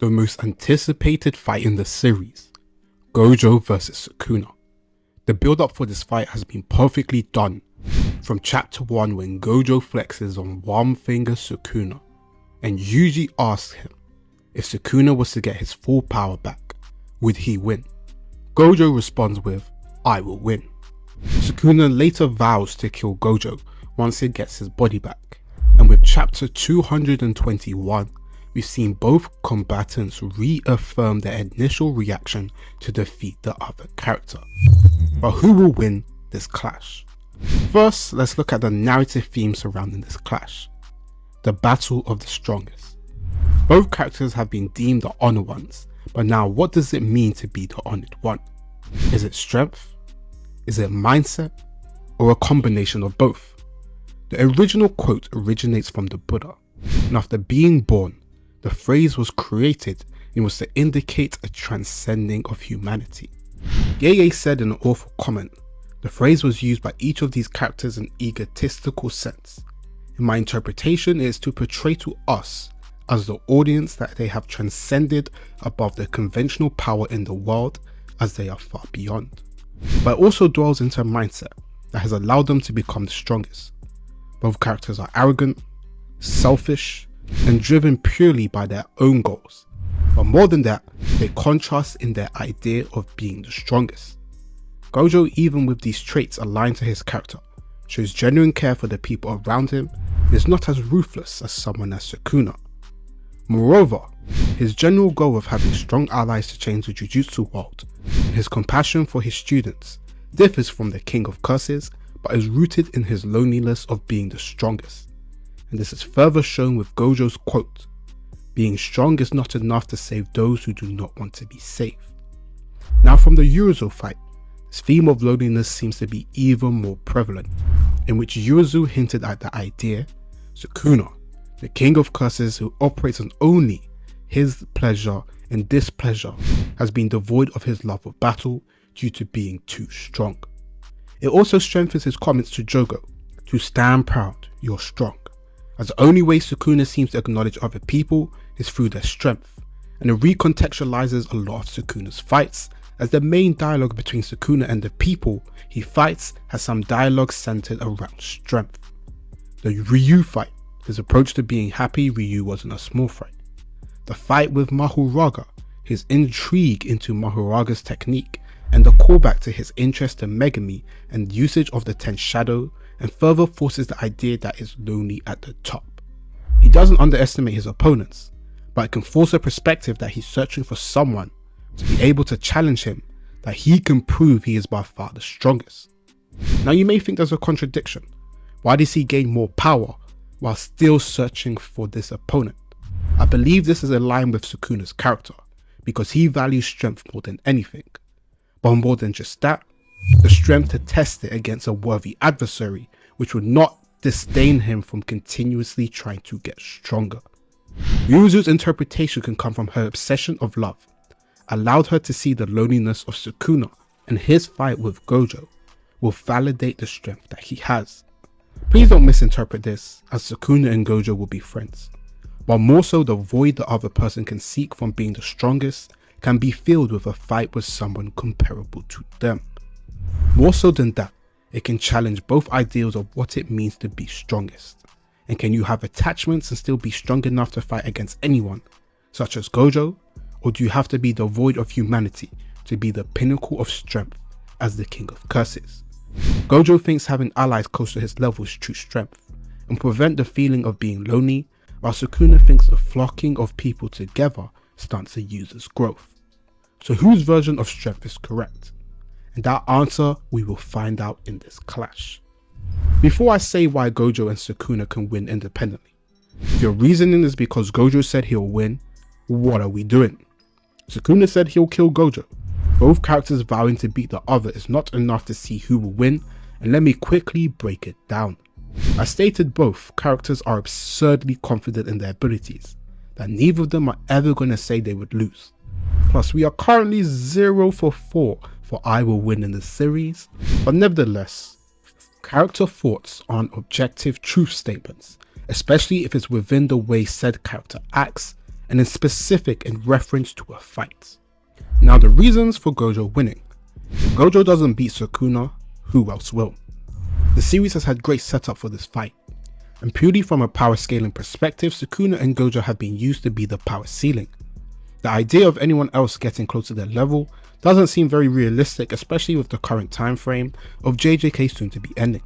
the most anticipated fight in the series, Gojo vs Sukuna. The build up for this fight has been perfectly done, from chapter 1 when Gojo flexes on one finger Sukuna and Yuji asks him if Sukuna was to get his full power back, would he win? Gojo responds with, "I will win." Sukuna later vows to kill Gojo once he gets his body back, and with chapter 221, we've seen both combatants reaffirm their initial reaction to defeat the other character. But who will win this clash? First, let's look at the narrative theme surrounding this clash. The battle of the strongest. Both characters have been deemed the honored ones, but now what does it mean to be the honored one? Is it strength? Is it mindset? Or a combination of both? The original quote originates from the Buddha, and after being born, the phrase was created and was to indicate a transcending of humanity. Yeye said in an awful comment, the phrase was used by each of these characters in egotistical sense. In my interpretation, it is to portray to us as the audience that they have transcended above the conventional power in the world as they are far beyond. But it also dwells into a mindset that has allowed them to become the strongest. Both characters are arrogant, selfish, and driven purely by their own goals. But more than that, they contrast in their idea of being the strongest. Gojo, even with these traits aligned to his character, shows genuine care for the people around him and is not as ruthless as someone as Sukuna. Moreover, his general goal of having strong allies to change the Jujutsu world and his compassion for his students differs from the King of Curses, but is rooted in his loneliness of being the strongest. And this is further shown with Gojo's quote, "Being strong is not enough to save those who do not want to be saved." Now from the Urazu fight, this theme of loneliness seems to be even more prevalent, in which Urazu hinted at the idea Sukuna, the King of Curses who operates on only his pleasure and displeasure, has been devoid of his love of battle due to being too strong. It also strengthens his comments to Jogo, to stand proud, you're strong, as the only way Sukuna seems to acknowledge other people is through their strength, and it recontextualizes a lot of Sukuna's fights, as the main dialogue between Sukuna and the people he fights has some dialogue centered around strength. The Ryu fight, his approach to being happy Ryu wasn't a small fight. The fight with Mahuraga, his intrigue into Mahuraga's technique, and the callback to his interest in Megami and usage of the 10th shadow, and further forces the idea that is lonely at the top. He doesn't underestimate his opponents, but it can force a perspective that he's searching for someone to be able to challenge him, that he can prove he is by far the strongest. Now you may think there's a contradiction. Why does he gain more power while still searching for this opponent? I believe this is in line with Sukuna's character, because he values strength more than anything. But more than just that, the strength to test it against a worthy adversary, which would not disdain him from continuously trying to get stronger. Yuzu's interpretation can come from her obsession of love, allowed her to see the loneliness of Sukuna, and his fight with Gojo will validate the strength that he has. Please don't misinterpret this, as Sukuna and Gojo will be friends, but more so the void the other person can seek from being the strongest can be filled with a fight with someone comparable to them. More so than that, it can challenge both ideals of what it means to be strongest. And can you have attachments and still be strong enough to fight against anyone, such as Gojo, or do you have to be devoid of humanity to be the pinnacle of strength as the King of Curses? Gojo thinks having allies close to his level is true strength, and prevent the feeling of being lonely, while Sukuna thinks the flocking of people together stunts a user's growth. So whose version of strength is correct? And that answer we will find out in this clash. Before I say why Gojo and Sukuna can win independently, if your reasoning is because Gojo said he'll win, what are we doing? Sukuna said he'll kill Gojo. Both characters vowing to beat the other is not enough to see who will win, and let me quickly break it down. I stated both characters are absurdly confident in their abilities, that neither of them are ever going to say they would lose. Plus we are currently 0 for 4 for I will win in the series, but nevertheless, character thoughts aren't objective truth statements, especially if it's within the way said character acts and is specific in reference to a fight. Now the reasons for Gojo winning. If Gojo doesn't beat Sukuna, who else will? The series has had great setup for this fight, and purely from a power scaling perspective, Sukuna and Gojo have been used to be the power ceiling. The idea of anyone else getting close to their level doesn't seem very realistic, especially with the current time frame of JJK soon to be ending.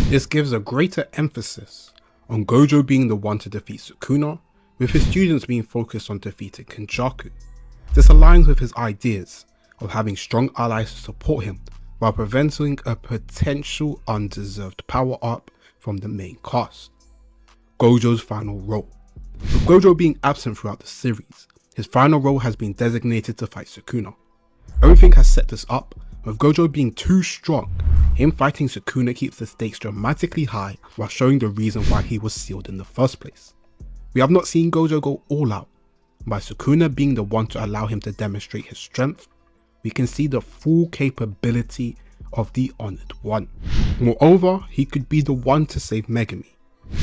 This gives a greater emphasis on Gojo being the one to defeat Sukuna, with his students being focused on defeating Kenjaku. This aligns with his ideas of having strong allies to support him while preventing a potential undeserved power up from the main cast. Gojo's final role. With Gojo being absent throughout the series, his final role has been designated to fight Sukuna. Everything has set this up, with Gojo being too strong. Him fighting Sukuna keeps the stakes dramatically high while showing the reason why he was sealed in the first place. We have not seen Gojo go all out. By Sukuna being the one to allow him to demonstrate his strength, we can see the full capability of the Honored One. Moreover, he could be the one to save Megumi.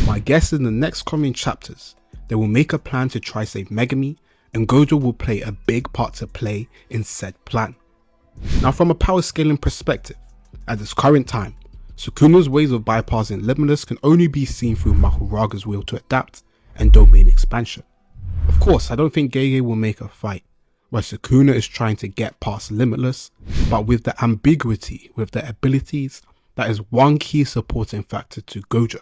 My guess in the next coming chapters, they will make a plan to try save Megumi, and Gojo will play a big part to play in said plan. Now from a power scaling perspective, at this current time, Sukuna's ways of bypassing Limitless can only be seen through Mahuraga's will to adapt and domain expansion. Of course, I don't think Gege will make a fight where Sukuna is trying to get past Limitless, but with the ambiguity with their abilities, that is one key supporting factor to Gojo.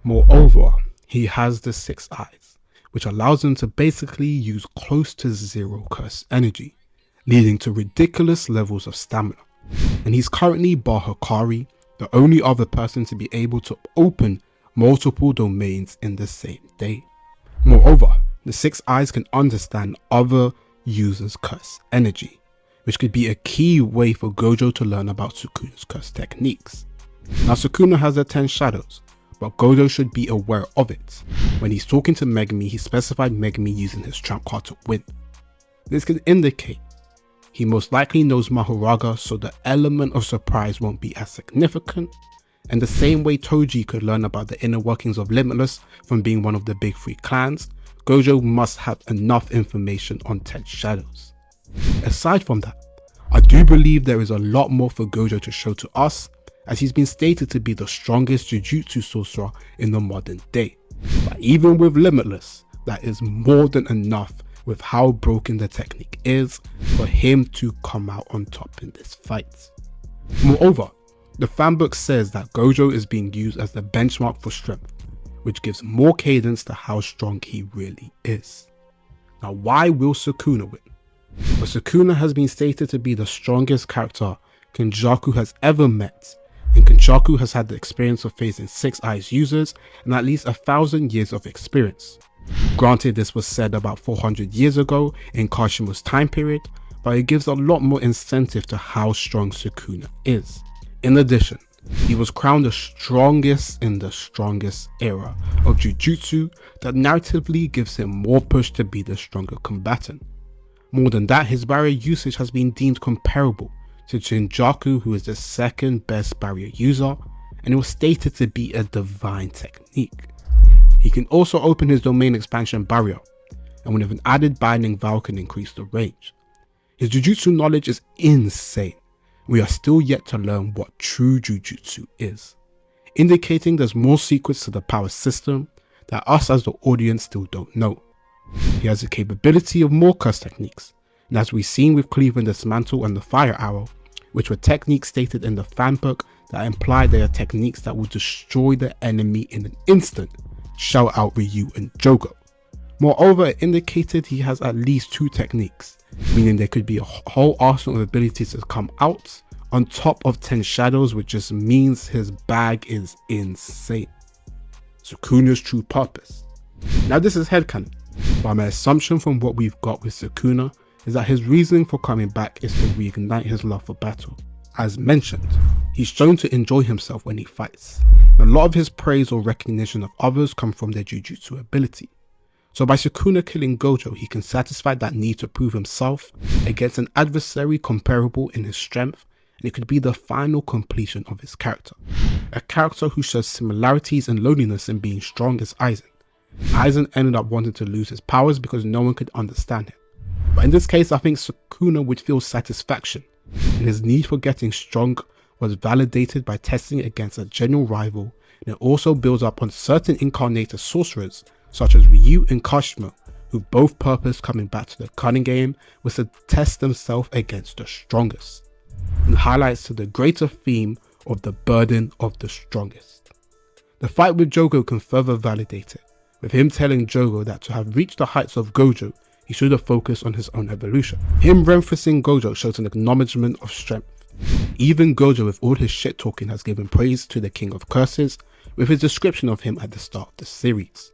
Moreover, he has the 6 eyes, which allows him to basically use close to zero curse energy, leading to ridiculous levels of stamina. And he's currently, bar Hikari, the only other person to be able to open multiple domains in the same day. Moreover, the 6 eyes can understand other users' curse energy, which could be a key way for Gojo to learn about Sukuna's curse techniques. Now Sukuna has the 10 shadows, but Gojo should be aware of it. When he's talking to Megumi, he specified Megumi using his trump card to win. This could indicate he most likely knows Mahuraga, so the element of surprise won't be as significant, and the same way Toji could learn about the inner workings of Limitless from being one of the big 3 clans, Gojo must have enough information on 10 shadows. Aside from that, I do believe there is a lot more for Gojo to show to us, as he's been stated to be the strongest Jujutsu sorcerer in the modern day. But even with Limitless, that is more than enough with how broken the technique is for him to come out on top in this fight. Moreover, the fanbook says that Gojo is being used as the benchmark for strength, which gives more cadence to how strong he really is. Now why will Sukuna win? Well, Sukuna has been stated to be the strongest character Kenjaku has ever met, and Kenjaku has had the experience of facing 6 eyes users and at least 1,000 years of experience. Granted, this was said about 400 years ago in Kashima's time period, but it gives a lot more incentive to how strong Sukuna is. In addition, he was crowned the strongest in the strongest era of Jujutsu that narratively gives him more push to be the stronger combatant. More than that, his barrier usage has been deemed comparable to Jinjaku, who is the 2nd best barrier user, and it was stated to be a divine technique. He can also open his domain expansion barrier, and with an added binding vow can increase the range. His Jujutsu knowledge is insane. We are still yet to learn what true Jujutsu is, indicating there's more secrets to the power system that us as the audience still don't know. He has the capability of more curse techniques, and as we've seen with Cleaving Dismantle and the Fire Arrow, which were techniques stated in the fanbook that imply they are techniques that will destroy the enemy in an instant. Shout out Ryu and Jogo. Moreover, it indicated he has at least 2 techniques, meaning there could be a whole arsenal of abilities to come out on top of 10 shadows, which just means his bag is insane. Sukuna's true purpose. Now this is headcanon, but my assumption from what we've got with Sukuna is that his reasoning for coming back is to reignite his love for battle. As mentioned, he's shown to enjoy himself when he fights. A lot of his praise or recognition of others come from their Jujutsu ability. So by Sukuna killing Gojo, he can satisfy that need to prove himself against an adversary comparable in his strength, and it could be the final completion of his character. A character who shares similarities and loneliness in being strong as Aizen, Aizen ended up wanting to lose his powers because no one could understand him. But in this case, I think Sukuna would feel satisfaction, and his need for getting strong was validated by testing against a general rival, and it also builds up on certain incarnator sorcerers such as Ryu and Kashimo, who both purpose coming back to the cunning game was to test themselves against the strongest, and highlights to the greater theme of the burden of the strongest. The fight with Jogo can further validate it, with him telling Jogo that to have reached the heights of Gojo, he should have focused on his own evolution. Him referencing Gojo shows an acknowledgement of strength. Even Gojo, with all his shit talking, has given praise to the King of Curses with his description of him at the start of the series.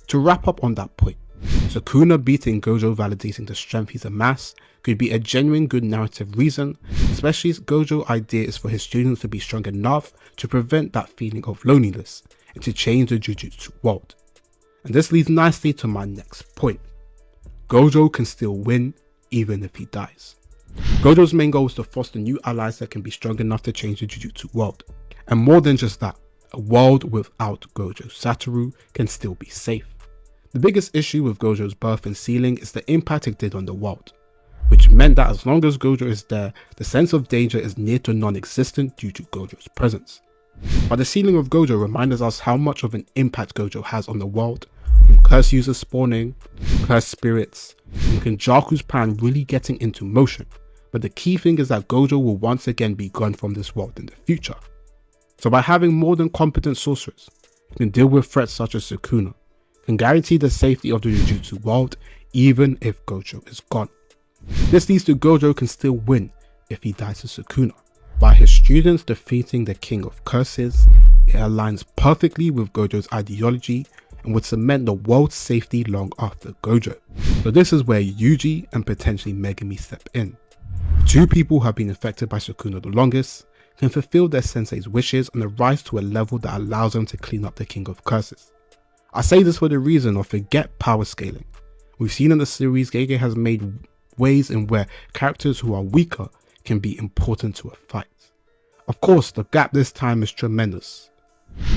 To wrap up on that point, Sukuna beating Gojo validating the strength he's amassed could be a genuine good narrative reason, especially as Gojo's idea is for his students to be strong enough to prevent that feeling of loneliness and to change the Jujutsu world. And this leads nicely to my next point. Gojo can still win even if he dies. Gojo's main goal is to foster new allies that can be strong enough to change the Jujutsu world. And more than just that, a world without Gojo Satoru can still be safe. The biggest issue with Gojo's birth and sealing is the impact it did on the world, which meant that as long as Gojo is there, the sense of danger is near to non-existent due to Gojo's presence. But the sealing of Gojo reminds us how much of an impact Gojo has on the world, from curse users spawning, cursed spirits, and Kenjaku's plan really getting into motion. But the key thing is that Gojo will once again be gone from this world in the future. So by having more than competent sorcerers who can deal with threats such as Sukuna, can guarantee the safety of the Jujutsu world even if Gojo is gone. This leads to Gojo can still win if he dies to Sukuna. By his students defeating the King of Curses, it aligns perfectly with Gojo's ideology and would cement the world's safety long after Gojo. So this is where Yuji and potentially Megumi step in. Two people who have been infected by Sukuna the longest, can fulfill their sensei's wishes and rise to a level that allows them to clean up the King of Curses. I say this for the reason of forget power scaling. We've seen in the series Gege has made ways in where characters who are weaker can be important to a fight. Of course, the gap this time is tremendous,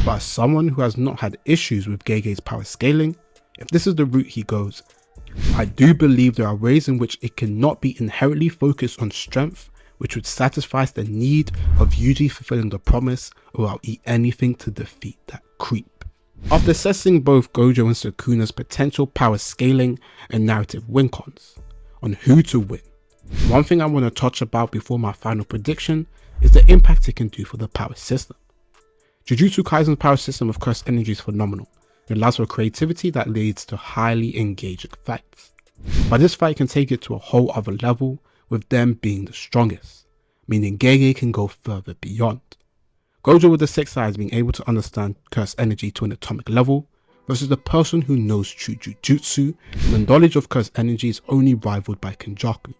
but as someone who has not had issues with Gege's power scaling, if this is the route he goes, I do believe there are ways in which it cannot be inherently focused on strength, which would satisfy the need of Yuji fulfilling the promise, or I'll eat anything to defeat that creep. After assessing both Gojo and Sukuna's potential power scaling and narrative win cons on who to win, one thing I want to touch about before my final prediction is the impact it can do for the power system. Jujutsu Kaisen's power system of cursed energy is phenomenal. It allows for creativity that leads to highly engaging fights. But this fight can take it to a whole other level, with them being the strongest, meaning Gege can go further beyond. Gojo with the 6 eyes being able to understand cursed energy to an atomic level, versus the person who knows true Jujutsu, and the knowledge of cursed energy is only rivaled by Kenjaku.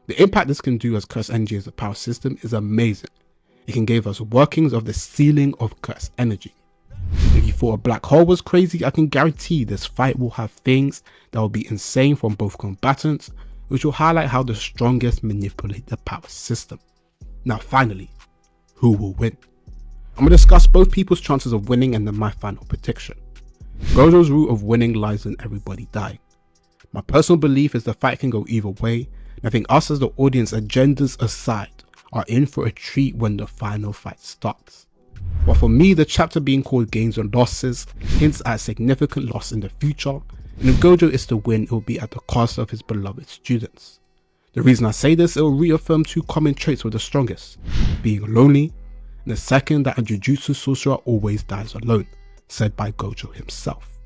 The impact this can do as cursed energy as a power system is amazing. It can give us workings of the ceiling of cursed energy. If you thought a black hole was crazy, I can guarantee this fight will have things that will be insane from both combatants, which will highlight how the strongest manipulate the power system. Now finally, who will win? I'm going to discuss both people's chances of winning and then my final prediction. Gojo's route of winning lies in everybody dying. My personal belief is the fight can go either way, and I think us as the audience, agendas aside, are in for a treat when the final fight starts. But for me, the chapter being called Gains and Losses hints at a significant loss in the future, and if Gojo is to win, it will be at the cost of his beloved students. The reason I say this, it will reaffirm 2 common traits with the strongest, being lonely, and the second that a Jujutsu sorcerer always dies alone, said by Gojo himself.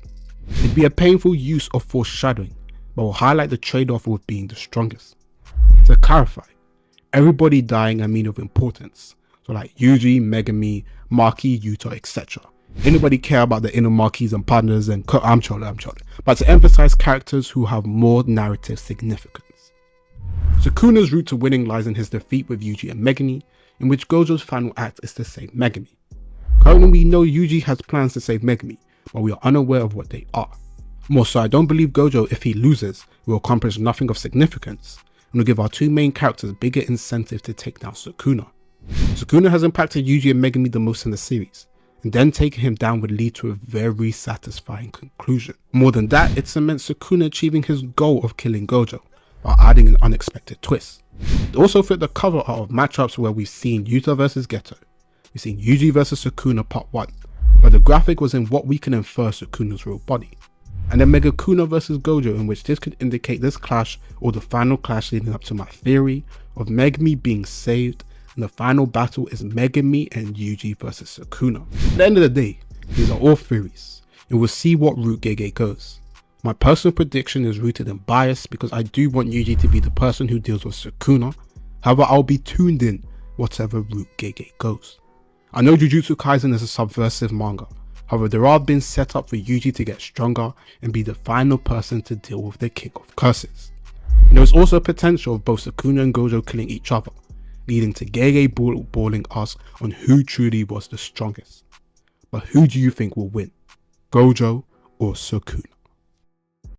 It'd be a painful use of foreshadowing, but will highlight the trade-off with being the strongest. To clarify, everybody dying I mean of importance, so like Yuji, Megumi, Maki, Yuta, etc. Anybody care about the inner Makis and partners and I'm trolling. But to emphasize characters who have more narrative significance. Sukuna's route to winning lies in his defeat with Yuji and Megumi, in which Gojo's final act is to save Megumi. Currently we know Yuji has plans to save Megumi, but we are unaware of what they are. More so, I don't believe Gojo, if he loses, will accomplish nothing of significance, and will give our 2 main characters bigger incentive to take down Sukuna. Sukuna has impacted Yuji and Megumi the most in the series, and then taking him down would lead to a very satisfying conclusion. More than that, it cements Sukuna achieving his goal of killing Gojo, while adding an unexpected twist. It also fit the cover art of matchups where we've seen Yuta vs Geto, we've seen Yuji vs Sukuna part 1, where the graphic was in what we can infer Sukuna's real body, and then Megakuna vs Gojo, in which this could indicate this clash or the final clash leading up to my theory of Megumi being saved, and the final battle is Megumi and Yuji vs Sukuna. At the end of the day, these are all theories, and we'll see what route Gege goes. My personal prediction is rooted in bias because I do want Yuji to be the person who deals with Sukuna. However, I'll be tuned in whatever route Gege goes. I know Jujutsu Kaisen is a subversive manga, however there are been set up for Yuji to get stronger and be the final person to deal with the King of Curses. And there is also a potential of both Sukuna and Gojo killing each other, leading to Gege balling us on who truly was the strongest. But who do you think will win, Gojo or Sukuna?